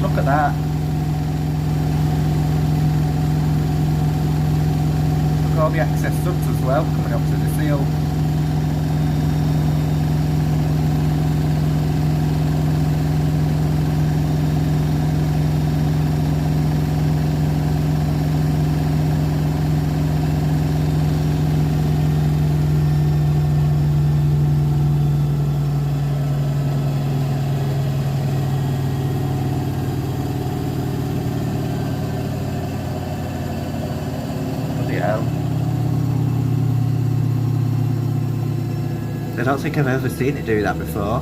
look at that. Look at all the access subs as well coming up to the seal. I don't think I've ever seen it do that before.